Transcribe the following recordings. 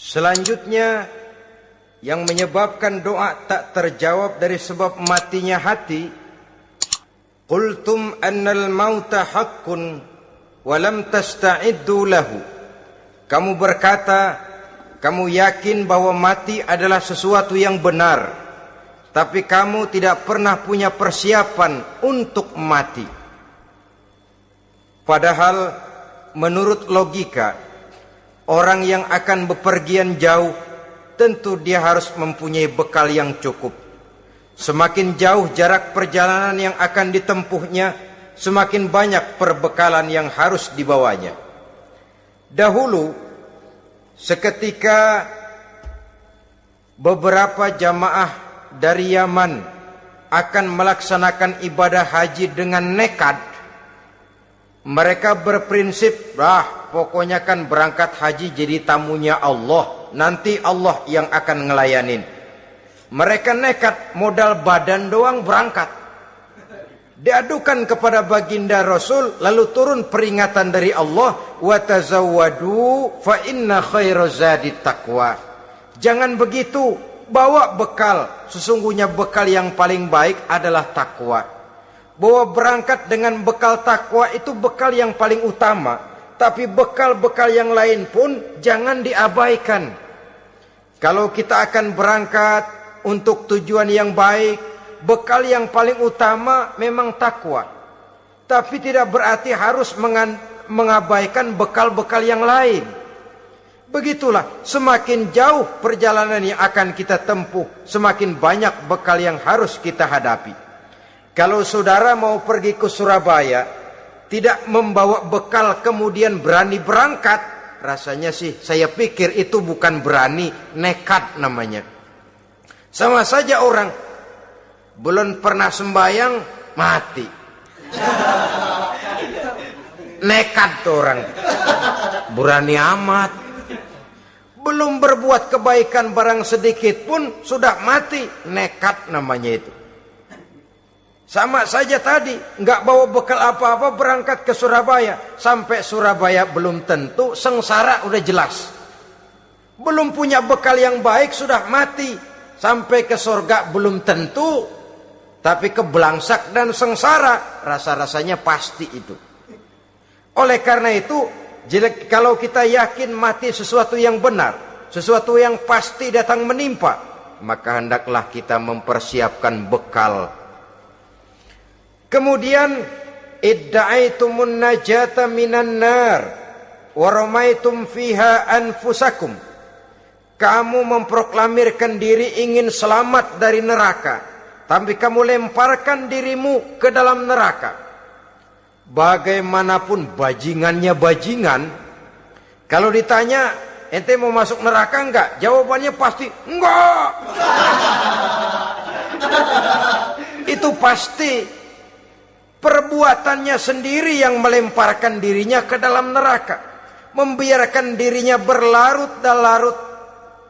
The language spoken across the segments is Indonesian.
Selanjutnya yang menyebabkan doa tak terjawab dari sebab matinya hati, qultum annal mauta haqqun wa lam tasta'iddu lahu. Kamu berkata, kamu yakin bahwa mati adalah sesuatu yang benar, tapi kamu tidak pernah punya persiapan untuk mati. Padahal menurut logika, orang yang akan bepergian jauh tentu dia harus mempunyai bekal yang cukup. Semakin jauh jarak perjalanan yang akan ditempuhnya, semakin banyak perbekalan yang harus dibawanya. Dahulu, seketika beberapa jamaah dari Yaman akan melaksanakan ibadah haji dengan nekat, mereka berprinsip, pokoknya kan berangkat haji jadi tamunya Allah, nanti Allah yang akan ngelayanin. Mereka nekat, modal badan doang berangkat. Diadukan kepada baginda Rasul, lalu turun peringatan dari Allah, wa tazawwadu fa inna khairaz zadi taqwa. Jangan begitu, bawa bekal, sesungguhnya bekal yang paling baik adalah takwa. Bahwa berangkat dengan bekal takwa itu bekal yang paling utama, tapi bekal-bekal yang lain pun jangan diabaikan. Kalau kita akan berangkat untuk tujuan yang baik, bekal yang paling utama memang takwa. Tapi tidak berarti harus mengabaikan bekal-bekal yang lain. Begitulah, semakin jauh perjalanan yang akan kita tempuh, semakin banyak bekal yang harus kita hadapi. Kalau saudara mau pergi ke Surabaya, tidak membawa bekal kemudian berani berangkat, rasanya sih saya pikir itu bukan berani, nekat namanya. Sama saja orang belum pernah sembahyang mati, nekat tuh orang, berani amat. Belum berbuat kebaikan barang sedikit pun sudah mati, nekat namanya itu. Sama saja tadi, nggak bawa bekal apa-apa berangkat ke Surabaya. Sampai Surabaya belum tentu, sengsara udah jelas. Belum punya bekal yang baik sudah mati. Sampai ke surga belum tentu, tapi kebelangsak dan sengsara, rasa-rasanya pasti itu. Oleh karena itu, kalau kita yakin mati sesuatu yang benar, sesuatu yang pasti datang menimpa, maka hendaklah kita mempersiapkan bekal. Kemudian idda'aitumun najata minan nar wa ramaitum fiha anfusakum. Kamu memproklamirkan diri ingin selamat dari neraka, tapi kamu lemparkan dirimu ke dalam neraka. Bagaimanapun bajingannya bajingan, kalau ditanya ente mau masuk neraka enggak? Jawabannya pasti enggak. Itu pasti. Perbuatannya sendiri yang melemparkan dirinya ke dalam neraka, membiarkan dirinya berlarut-larut,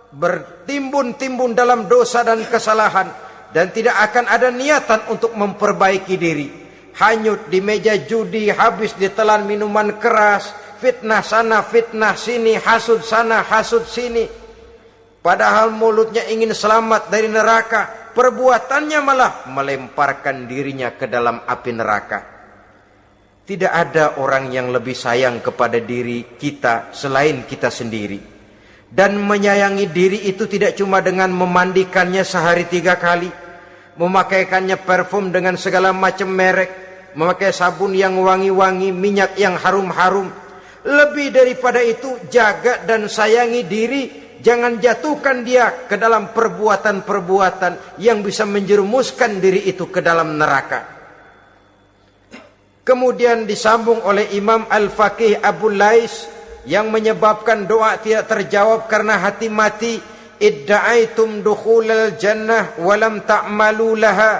bertimbun-timbun dalam dosa dan kesalahan, dan tidak akan ada niatan untuk memperbaiki diri. Hanyut di meja judi, habis ditelan minuman keras, fitnah sana fitnah sini, hasud sana hasud sini. Padahal mulutnya ingin selamat dari neraka, perbuatannya malah melemparkan dirinya ke dalam api neraka. Tidak ada orang yang lebih sayang kepada diri kita selain kita sendiri. Dan menyayangi diri itu tidak cuma dengan memandikannya sehari 3 kali, memakaikannya parfum dengan segala macam merek, memakai sabun yang wangi-wangi, minyak yang harum-harum. Lebih daripada itu, jaga dan sayangi diri. Jangan jatuhkan dia ke dalam perbuatan-perbuatan yang bisa menjerumuskan diri itu ke dalam neraka. Kemudian disambung oleh Imam Al-Faqih Abu Lais yang menyebabkan doa tidak terjawab karena hati mati. Idda'aitum dukhulal jannah walam ta'malu laha.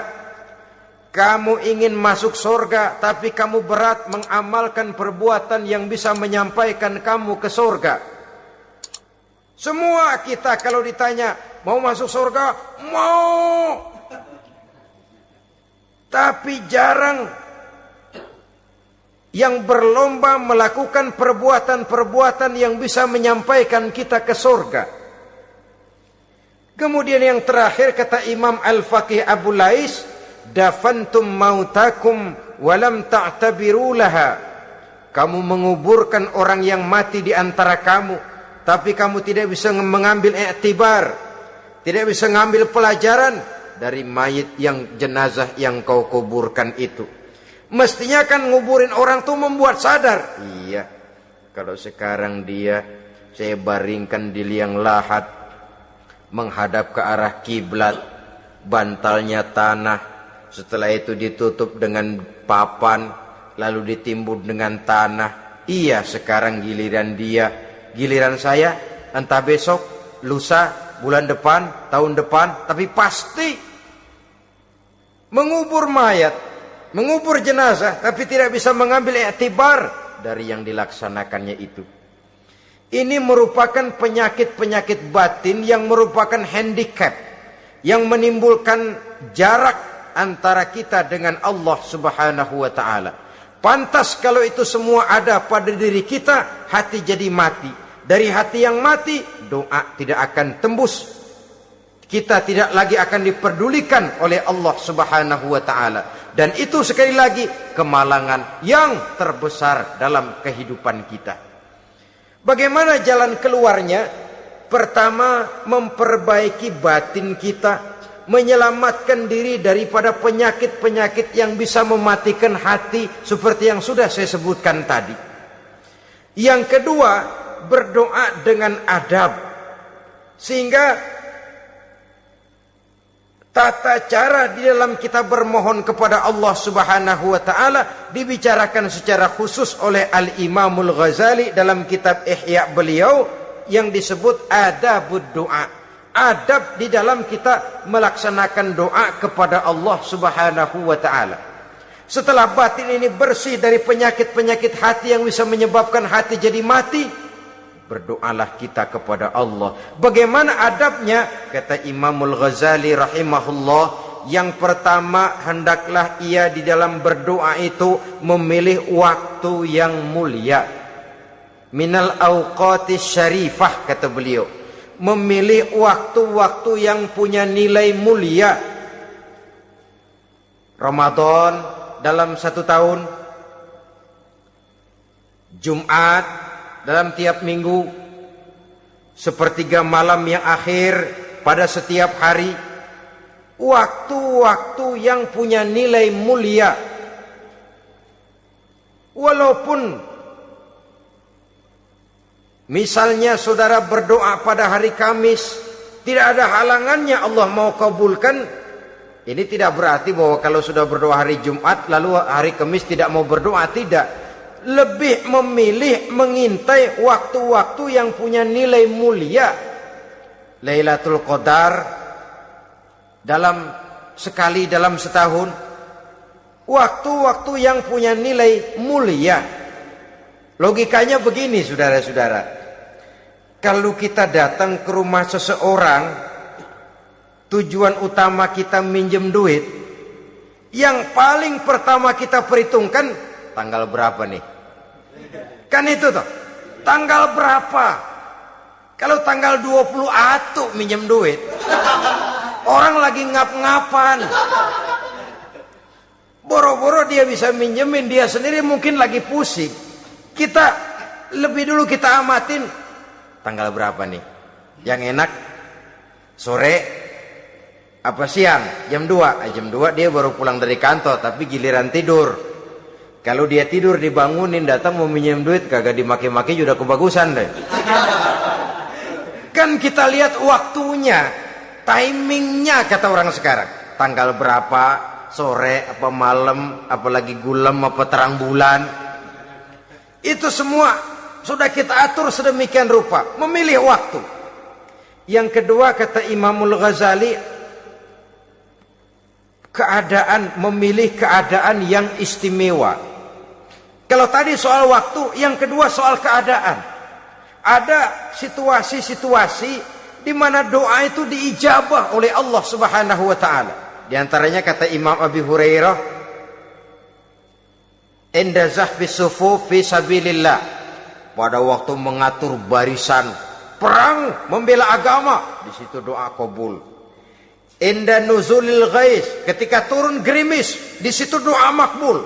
Kamu ingin masuk surga, tapi kamu berat mengamalkan perbuatan yang bisa menyampaikan kamu ke surga. Semua kita kalau ditanya, mau masuk surga? Mau. Tapi jarang yang berlomba melakukan perbuatan-perbuatan yang bisa menyampaikan kita ke surga. Kemudian yang terakhir kata Imam Al-Faqih Abu Lais, dafantum mautakum walam ta'tabiru laha. Kamu menguburkan orang yang mati di antara kamu, tapi kamu tidak bisa mengambil iktibar, tidak bisa mengambil pelajaran dari mayit yang jenazah yang kau kuburkan itu. Mestinya kan nguburin orang tuh membuat sadar. Iya, kalau sekarang saya baringkan di liang lahat, menghadap ke arah kiblat, bantalnya tanah, setelah itu ditutup dengan papan, lalu ditimbun dengan tanah. Iya, sekarang giliran dia, giliran saya, entah besok, lusa, bulan depan, tahun depan, tapi pasti mengubur mayat, mengubur jenazah, tapi tidak bisa mengambil iktibar dari yang dilaksanakannya itu. Ini merupakan penyakit-penyakit batin yang merupakan handicap, yang menimbulkan jarak antara kita dengan Allah Subhanahu wa ta'ala. Pantas kalau itu semua ada pada diri kita, hati jadi mati. Dari hati yang mati, doa tidak akan tembus. Kita tidak lagi akan diperdulikan oleh Allah Subhanahu wa ta'ala. Dan itu sekali lagi kemalangan yang terbesar dalam kehidupan kita. Bagaimana jalan keluarnya? Pertama, memperbaiki batin kita, menyelamatkan diri daripada penyakit-penyakit yang bisa mematikan hati seperti yang sudah saya sebutkan tadi. Yang kedua, berdoa dengan adab, sehingga tata cara di dalam kita bermohon kepada Allah Subhanahu wa ta'ala dibicarakan secara khusus oleh Al-Imamul Ghazali dalam kitab Ihya beliau yang disebut adabud doa. Adab di dalam kita melaksanakan doa kepada Allah Subhanahu wa ta'ala. Setelah batin ini bersih dari penyakit-penyakit hati yang bisa menyebabkan hati jadi mati, berdoalah kita kepada Allah. Bagaimana adabnya? Kata Imamul Ghazali rahimahullah, yang pertama hendaklah ia di dalam berdoa itu memilih waktu yang mulia. Minal awqatis syarifah, kata beliau. Memilih waktu-waktu yang punya nilai mulia. Ramadan dalam 1 tahun, Jumat dalam tiap minggu, sepertiga malam yang akhir pada setiap hari. Waktu-waktu yang punya nilai mulia. Walaupun misalnya saudara berdoa pada hari Kamis, tidak ada halangannya Allah mau kabulkan. Ini tidak berarti bahwa kalau sudah berdoa hari Jumat lalu hari Kamis tidak mau berdoa, tidak. Lebih memilih mengintai waktu-waktu yang punya nilai mulia. Lailatul Qadar sekali dalam setahun. Waktu-waktu yang punya nilai mulia. Logikanya begini, saudara-saudara. Kalau kita datang ke rumah seseorang, tujuan utama kita minjem duit, yang paling pertama kita perhitungkan tanggal berapa nih? Kan itu toh, tanggal berapa? Kalau tanggal 20 atuh minjem duit, orang lagi ngap-ngapan, boro-boro dia bisa minjemin, dia sendiri mungkin lagi pusing. Kita lebih dulu kita amatin tanggal berapa nih? Yang enak sore apa siang? Jam 2. Jam 2 dia baru pulang dari kantor, tapi giliran tidur. Kalau dia tidur dibangunin, datang mau minjem duit, kagak dimaki-maki sudah kebagusan deh. Kan kita lihat waktunya, timingnya kata orang sekarang. Tanggal berapa, sore apa malam, apalagi gulam apa terang bulan. Itu semua sudah kita atur sedemikian rupa, memilih waktu. Yang kedua kata Imamul Ghazali, memilih keadaan yang istimewa. Kalau tadi soal waktu, yang kedua soal keadaan. Ada situasi-situasi di mana doa itu diijabah oleh Allah Subhanahu wa taala. Di antaranya kata Imam Abi Hurairah, "Inda zahfi sufuf fi sabilillah." Pada waktu mengatur barisan perang membela agama, di situ doa kabul. Inda nuzulil ghais, ketika turun gerimis, di situ doa makbul.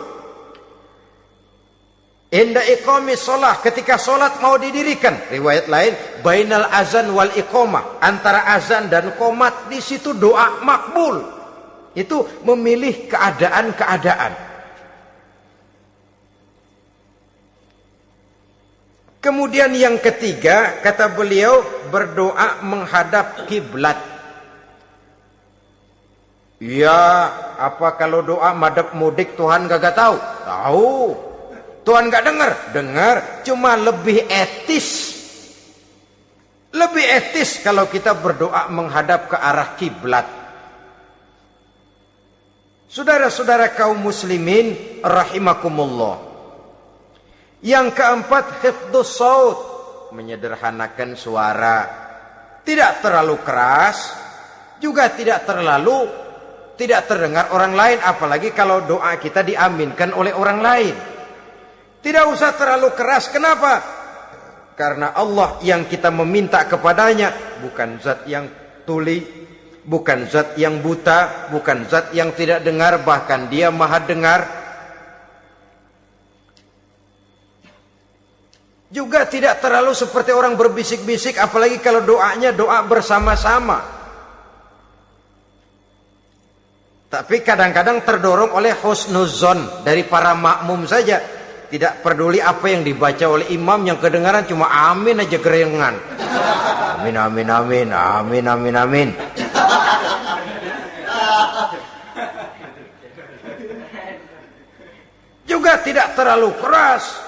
Inda iqamis shalah, ketika salat mau didirikan, riwayat lain bainal azan wal iqamah, antara azan dan qomat, di situ doa makbul. Itu memilih keadaan-keadaan. Kemudian yang ketiga, kata beliau, berdoa menghadap kiblat. Ya, apa kalau doa madhab mudik Tuhan gak tahu? Tahu. Tuhan gak dengar? Dengar. Cuma lebih etis. Lebih etis kalau kita berdoa menghadap ke arah kiblat. Saudara-saudara kaum muslimin rahimakumullah. Yang keempat, hifdzus saut, menyederhanakan suara. Tidak terlalu keras, juga tidak terdengar orang lain, apalagi kalau doa kita diaminkan oleh orang lain. Tidak usah terlalu keras. Kenapa? Karena Allah yang kita meminta kepadanya bukan zat yang tuli, bukan zat yang buta, bukan zat yang tidak dengar, bahkan Dia Maha dengar. Juga tidak terlalu seperti orang berbisik-bisik, apalagi kalau doanya doa bersama-sama. Tapi kadang-kadang terdorong oleh husnuzon dari para makmum saja. Tidak peduli apa yang dibaca oleh imam, yang kedengaran cuma amin aja gerengan. Amin, amin, amin, amin, amin, amin. Juga tidak terlalu keras.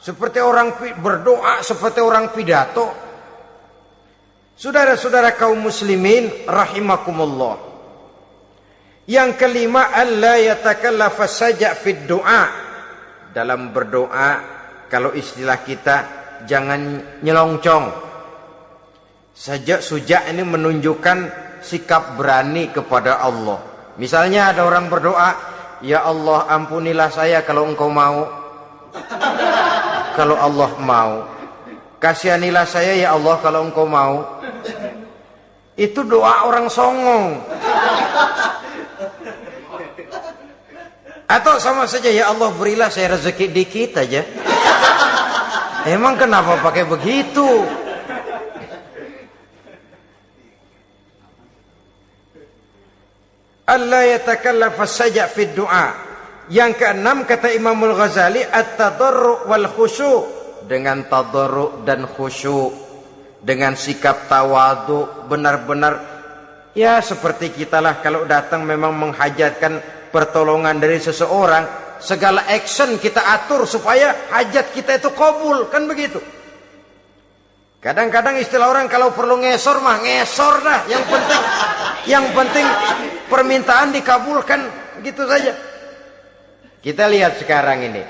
Seperti orang berdoa, seperti orang pidato. Saudara-saudara kaum muslimin rahimakumullah. Yang kelima, alla yatakallafa saja fid doa. Dalam berdoa, kalau istilah kita, jangan nyelongcong. Sajak sujak ini menunjukkan sikap berani kepada Allah. Misalnya ada orang berdoa, ya Allah ampunilah saya kalau engkau mau. Kalau Allah mau, kasihanilah saya ya Allah kalau engkau mau. Itu doa orang songong. Atau sama saja, ya Allah berilah saya rezeki dikit aja. Emang kenapa pakai begitu? Allah yatakallafa saja fid doa. Yang keenam, kata Imamul Ghazali, at-tadarru' wal khusyu', dengan tadarru' dan khusyuk, dengan sikap tawadu, benar-benar ya seperti kita lah kalau datang memang menghajatkan pertolongan dari seseorang, segala action kita atur supaya hajat kita itu kabul, kan begitu. Kadang-kadang istilah orang kalau perlu ngesor mah ngesor dah, yang penting permintaan dikabulkan, gitu saja. Kita lihat sekarang ini,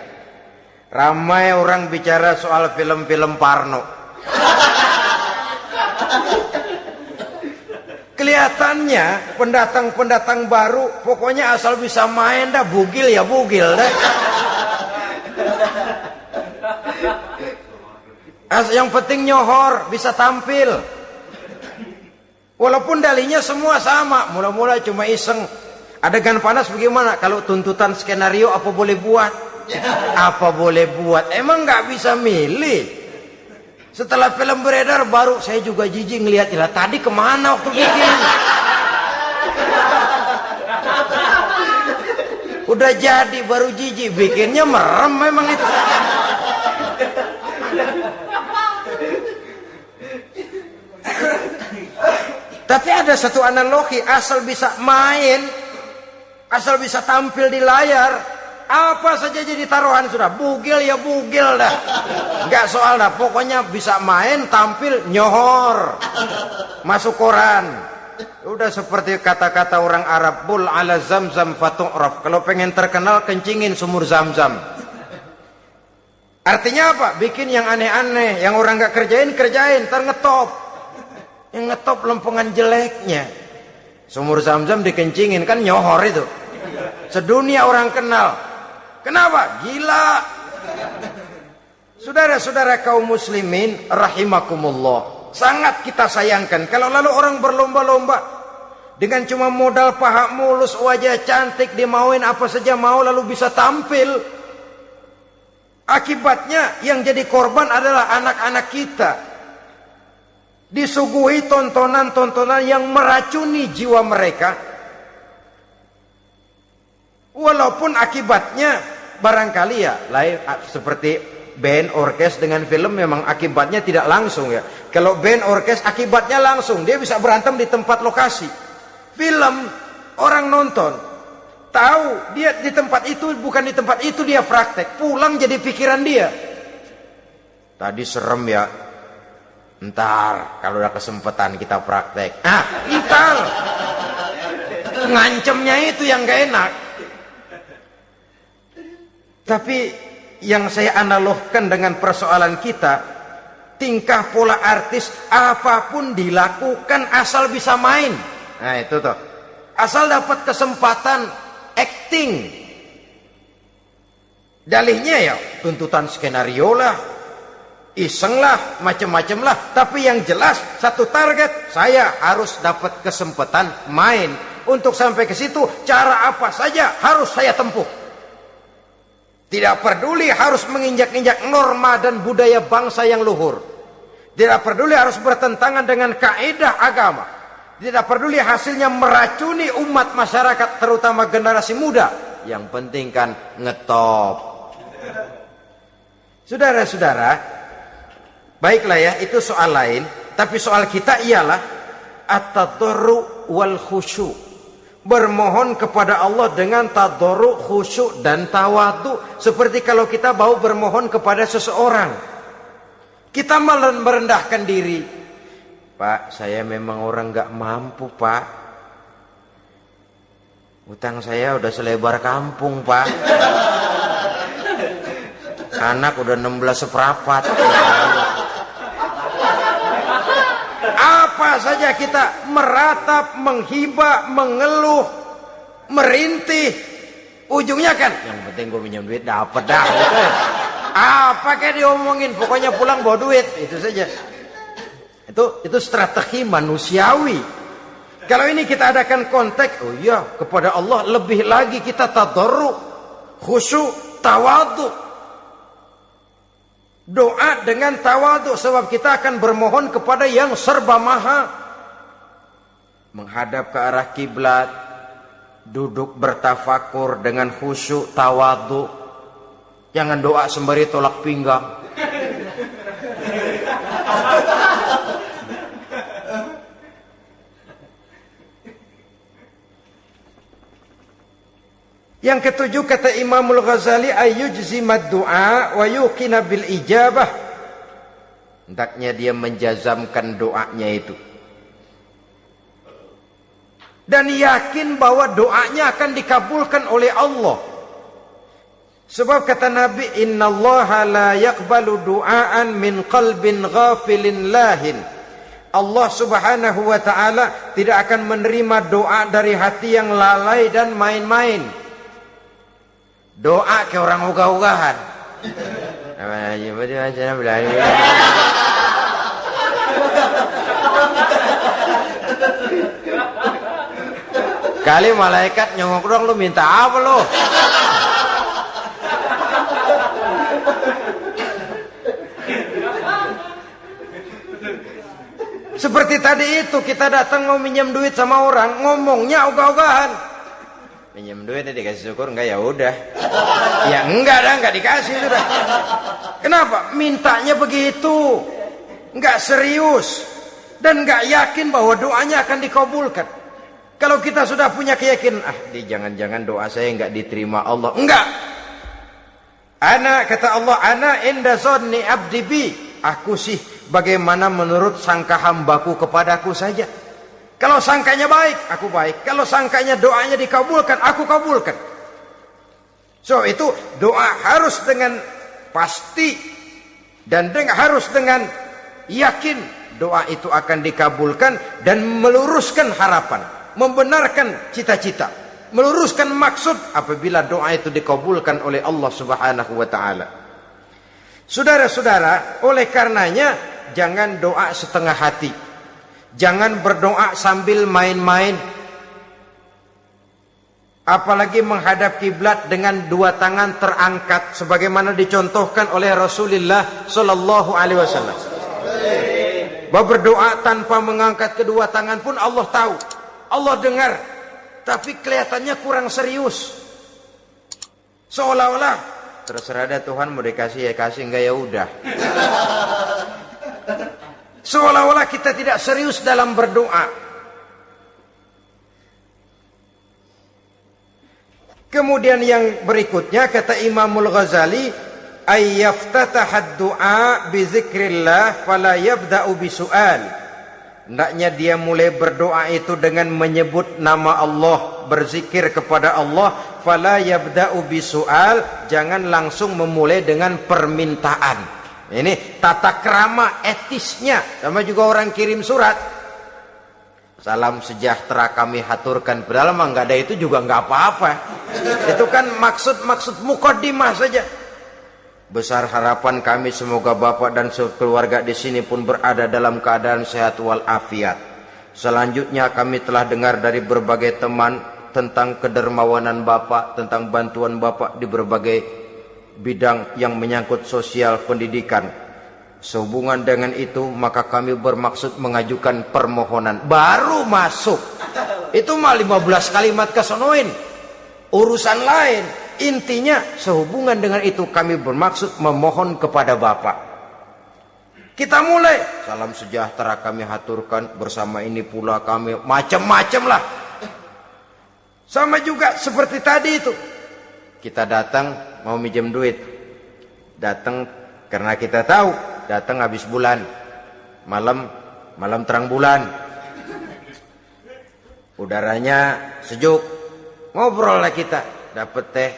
ramai orang bicara soal film-film Parno. Kelihatannya pendatang-pendatang baru, pokoknya asal bisa main dah, bugil ya bugil dah. Yang penting nyohor, bisa tampil. Walaupun dalinya semua sama, mula-mula cuma iseng. Adegan panas bagaimana? Kalau tuntutan skenario apa boleh buat? Apa boleh buat? Emang nggak bisa milih. Setelah film beredar baru saya juga jijik ngeliat, ilah tadi kemana waktu bikin? Udah jadi baru jijik, bikinnya merem memang itu. Tapi ada satu analogi, asal bisa main, asal bisa tampil di layar, apa saja jadi taruhan sudah. Bugil ya bugil dah, nggak soal dah. Pokoknya bisa main, tampil, nyohor, masuk koran. Udah seperti kata-kata orang Arab, bul ala zamzam fatu'raf. Kalau pengen terkenal, kencingin sumur Zamzam. Artinya apa? Bikin yang aneh-aneh, yang orang nggak kerjain, ntar ngetop. Yang ngetop lempengan jeleknya. Sumur Zamzam dikencingin, kan nyohor itu. Sedunia orang kenal. Kenapa? Gila. Saudara-saudara kaum muslimin rahimakumullah. Sangat kita sayangkan kalau lalu orang berlomba-lomba dengan cuma modal paha mulus, wajah cantik, dimauin apa saja mau lalu bisa tampil. Akibatnya yang jadi korban adalah anak-anak kita. Disuguhi tontonan-tontonan yang meracuni jiwa mereka. Walaupun akibatnya barangkali ya lain seperti band orkes dengan film memang akibatnya tidak langsung ya. Kalau band orkes akibatnya langsung, dia bisa berantem di tempat lokasi. Film orang nonton tahu dia di tempat itu, bukan di tempat itu dia praktek, pulang jadi pikiran dia. Tadi serem ya. Ntar kalau udah kesempatan kita praktek. Ntar ngancemnya itu yang gak enak. Tapi yang saya analogkan dengan persoalan kita, tingkah pola artis apapun dilakukan asal bisa main. Nah itu tuh, asal dapat kesempatan acting. Dalihnya ya tuntutan skenario lah, iseng lah, macam-macam lah. Tapi yang jelas satu target, saya harus dapat kesempatan main. Untuk sampai ke situ cara apa saja harus saya tempuh. Tidak peduli harus menginjak-injak norma dan budaya bangsa yang luhur. Tidak peduli harus bertentangan dengan kaidah agama. Tidak peduli hasilnya meracuni umat masyarakat, terutama generasi muda. Yang penting kan ngetop. Saudara-saudara, baiklah ya, itu soal lain. Tapi soal kita ialah at-tadarru wal khusyu'. Bermohon kepada Allah dengan tadarru, khusyuk dan tawadhu. Seperti kalau kita mau bermohon kepada seseorang, kita merendahkan diri. Pak, saya memang orang gak mampu pak. Utang saya udah selebar kampung pak. Anak udah 16 seperempat. Apa saja kita meratap, menghibah, mengeluh, merintih, ujungnya kan yang penting gue minjem duit dapat dah gitu. Apa kayak diomongin, pokoknya pulang bawa duit, itu saja. Itu strategi manusiawi. Kalau ini kita adakan konteks, oh iya, kepada Allah lebih lagi kita tadarru, khusyuk, tawadhu. Doa dengan tawadhu, sebab kita akan bermohon kepada yang serba maha. Menghadap ke arah kiblat, duduk bertafakur dengan khusyuk, tawadhu. Jangan doa sembari tolak pinggang. Yang ketujuh kata Imamul Ghazali, ayyujzimad du'a wa yuqina bil ijabah. Hendaknya dia menjazamkan doanya itu dan yakin bahwa doanya akan dikabulkan oleh Allah. Sebab kata Nabi, innallaha la yaqbalu du'aan min qalbin ghafilin lahin. Allah subhanahu wa ta'ala tidak akan menerima doa dari hati yang lalai dan main-main. Doa ke orang ogah-ogahan. Kali malaikat nyongok dong, lu minta apa lu? Seperti tadi itu, kita datang mau minjem duit sama orang, ngomongnya ogah-ogahan. Minjem duit dikasih syukur, enggak ya udah. Ya enggak dah, enggak dikasih sudah. Kenapa? Mintanya begitu. Enggak serius dan enggak yakin bahwa doanya akan dikabulkan. Kalau kita sudah punya keyakinan, jangan-jangan doa saya enggak diterima Allah. Enggak. Kata Allah, ana inda zanni abdi bi. Aku sih bagaimana menurut sangka hambaku kepadaku saja. Kalau sangkanya baik, aku baik. Kalau sangkanya doanya dikabulkan, aku kabulkan. So itu doa harus dengan pasti dan harus dengan yakin doa itu akan dikabulkan dan meluruskan harapan, membenarkan cita-cita, meluruskan maksud apabila doa itu dikabulkan oleh Allah Subhanahu wa taala. Saudara-saudara, oleh karenanya jangan doa setengah hati. Jangan berdoa sambil main-main. Apalagi menghadap kiblat dengan dua tangan terangkat sebagaimana dicontohkan oleh Rasulullah sallallahu alaihi wasallam. Bahwa berdoa tanpa mengangkat kedua tangan pun Allah tahu, Allah dengar, tapi kelihatannya kurang serius. Seolah-olah terserah ada Tuhan, mau dikasih ya kasih, enggak ya udah. Seolah-olah kita tidak serius dalam berdoa. Kemudian yang berikutnya kata Imamul Ghazali, ayyaftatahad du'a bi zikrillah fala yabda'u bisu'al. Hendaknya dia mulai berdoa itu dengan menyebut nama Allah, berzikir kepada Allah, fala yabda'u bisu'al, jangan langsung memulai dengan permintaan. Ini tata krama etisnya. Sama juga orang kirim surat, salam sejahtera kami haturkan, padahal mah nggak ada itu juga nggak apa-apa. Itu kan maksud mukaddimah saja. Besar harapan kami semoga Bapak dan sekeluarga di sini pun berada dalam keadaan sehat walafiat. Selanjutnya kami telah dengar dari berbagai teman tentang kedermawanan Bapak, tentang bantuan Bapak di berbagai bidang yang menyangkut sosial pendidikan. Sehubungan dengan itu maka kami bermaksud mengajukan permohonan. Baru masuk itu mah 15 kalimat kesonoin, urusan lain. Intinya sehubungan dengan itu kami bermaksud memohon kepada Bapak. Kita mulai, salam sejahtera kami haturkan, bersama ini pula kami, macam-macam lah. Sama juga seperti tadi itu, kita datang mau minjem duit, datang karena kita tahu datang habis bulan, malam terang bulan, udaranya sejuk, ngobrol lah kita, dapet teh.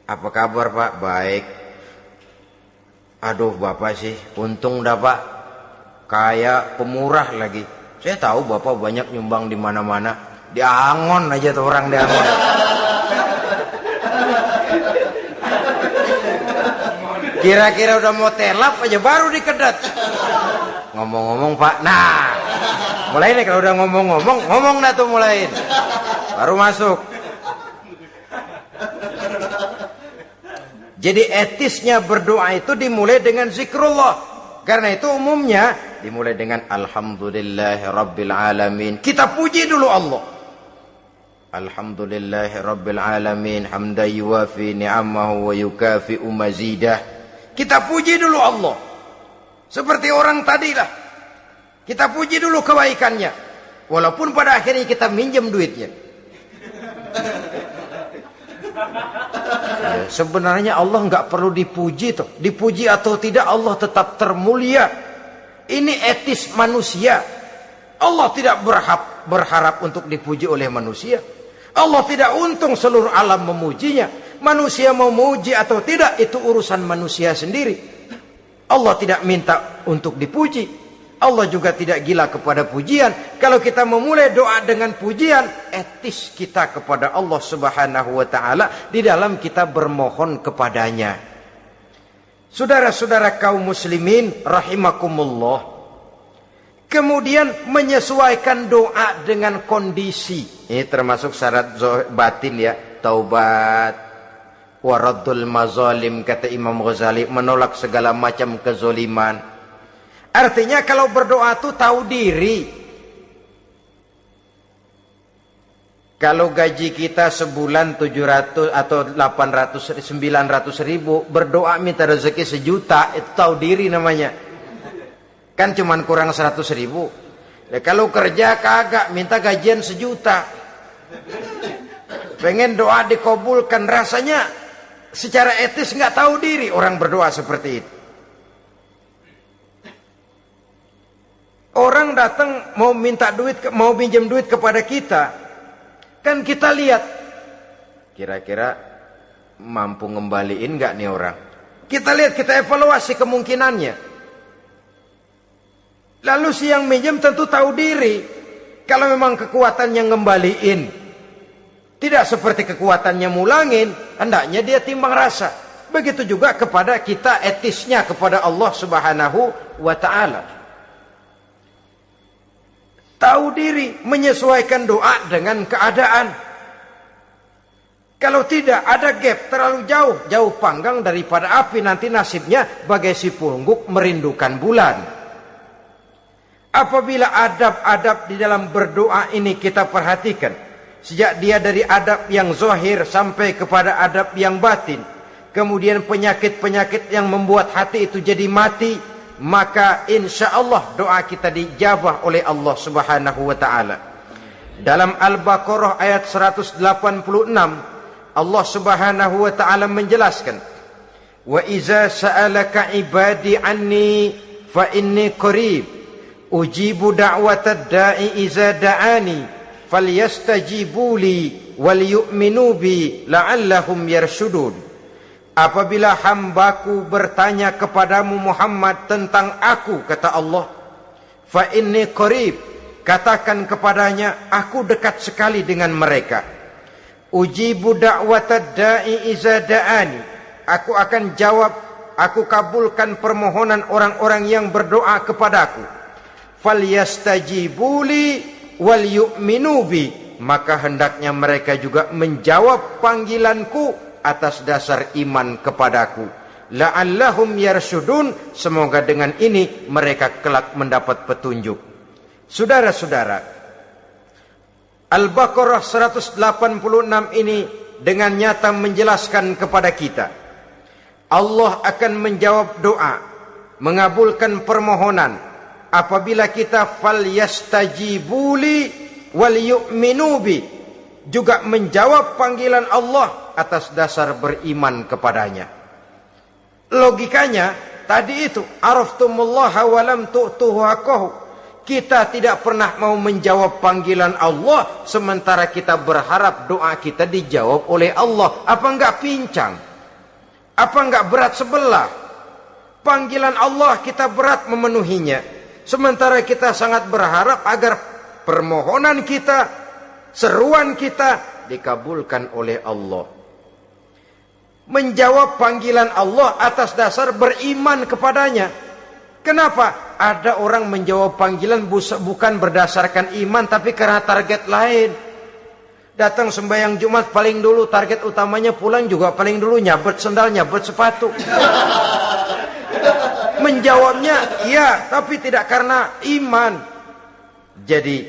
Apa kabar Pak? Baik. Aduh Bapak sih untung dah Pak, kaya pemurah lagi. Saya tahu Bapak banyak nyumbang di mana-mana. Di Angon aja tuh orang di Angon. Kira-kira udah mau telap aja baru dikedat. Ngomong-ngomong Pak, nah mulai nih kalau udah ngomong dah tuh mulain, baru masuk. Jadi etisnya berdoa itu dimulai dengan zikrullah. Karena itu umumnya dimulai dengan alhamdulillahi rabbil alamin. Kita puji dulu Allah. Alhamdulillahi rabbil alamin hamdan yuwafi ni'amahu wa yukafi'u mazidah. Kita puji dulu Allah. Seperti orang tadilah. Kita puji dulu kebaikannya. Walaupun pada akhirnya kita minjem duitnya. Ya, sebenarnya Allah nggak perlu dipuji toh. Dipuji atau tidak Allah tetap termulia. Ini etis manusia. Allah tidak berharap untuk dipuji oleh manusia. Allah tidak untung seluruh alam memujinya. Manusia mau memuji atau tidak itu urusan manusia sendiri. Allah tidak minta untuk dipuji. Allah juga tidak gila kepada pujian. Kalau kita memulai doa dengan pujian, etis kita kepada Allah Subhanahu wa taala di dalam kita bermohon kepadanya. Saudara-saudara kaum muslimin rahimakumullah. Kemudian menyesuaikan doa dengan kondisi. Ini termasuk syarat batin ya, taubat, waraddul mazalim kata Imam Ghazali, menolak segala macam kezoliman. Artinya kalau berdoa itu tahu diri. Kalau gaji kita sebulan 700 atau 800 900 ribu, berdoa minta rezeki 1 juta, itu tahu diri namanya. Kan cuman kurang 100 ribu. Ya, kalau kerja kagak minta gajian 1 juta. Pengen doa dikabulkan, rasanya secara etis nggak tahu diri orang berdoa seperti itu. Orang datang mau minta duit, mau pinjam duit kepada kita, kan kita lihat kira-kira mampu ngembaliin nggak nih orang. Kita lihat, kita evaluasi kemungkinannya. Lalu si yang minjem tentu tahu diri. Kalau memang kekuatannya ngembaliin tidak seperti kekuatannya mulangin, hendaknya dia timbang rasa. Begitu juga kepada kita etisnya kepada Allah Subhanahu wa ta'ala. Tahu diri, menyesuaikan doa dengan keadaan. Kalau tidak, ada gap terlalu jauh panggang daripada api, nanti nasibnya bagai si pungguk merindukan bulan. Apabila adab-adab di dalam berdoa ini kita perhatikan, sejak dia dari adab yang zahir sampai kepada adab yang batin, kemudian penyakit-penyakit yang membuat hati itu jadi mati, maka insya Allah doa kita dijabah oleh Allah Subhanahu wa ta'ala. Dalam Al-Baqarah ayat 186, Allah Subhanahu wa ta'ala menjelaskan, wa iza sa'alaka ibadi anni fa inni qarib ujibu da'watad da'i iza da'ani falyastajibu li wal yu'minu bi la'allahum yarshudun. Apabila hambaku bertanya kepadamu Muhammad tentang aku, kata Allah, fa inni qarib, katakan kepadanya, aku dekat sekali dengan mereka. Ujibu da'watad da'i iza da'ani, aku akan jawab, aku kabulkan permohonan orang-orang yang berdoa kepadaku. Falyastajibuli wal yu'minu bi, maka hendaknya mereka juga menjawab panggilanku atas dasar iman kepadaku. La'allahum yarshudun, semoga dengan ini mereka kelak mendapat petunjuk. Saudara-saudara, Al-Baqarah 186 ini dengan nyata menjelaskan kepada kita, Allah akan menjawab doa, mengabulkan permohonan apabila kita falyastajibuli wal yu'minu bi, juga menjawab panggilan Allah atas dasar beriman kepadanya. Logikanya tadi itu, araftumullaha wa lam tu'tuhu haqqahu. Kita tidak pernah mau menjawab panggilan Allah sementara kita berharap doa kita dijawab oleh Allah. Apa enggak pincang? Apa enggak berat sebelah? Panggilan Allah kita berat memenuhinya, sementara kita sangat berharap agar permohonan kita, seruan kita dikabulkan oleh Allah. Menjawab panggilan Allah atas dasar beriman kepadanya. Kenapa? Ada orang menjawab panggilan bukan berdasarkan iman, tapi karena target lain. Datang sembahyang Jumat paling dulu, target utamanya pulang juga paling dulu nyabet sendal, nyabet sepatu. Menjawabnya iya, tapi tidak karena iman. Jadi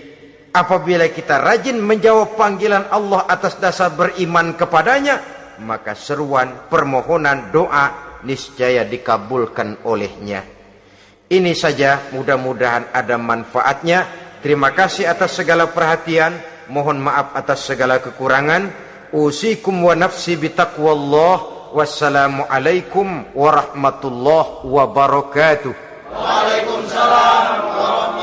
apabila kita rajin menjawab panggilan Allah atas dasar beriman kepadanya, maka seruan, permohonan, doa niscaya dikabulkan olehnya. Ini saja, mudah-mudahan ada manfaatnya. Terima kasih atas segala perhatian. Mohon maaf atas segala kekurangan. Usikum wa nafsi bitaqwallah. Wassalamualaikum warahmatullahi wabarakatuh. Waalaikumsalam warahmatullahi wabarakatuh.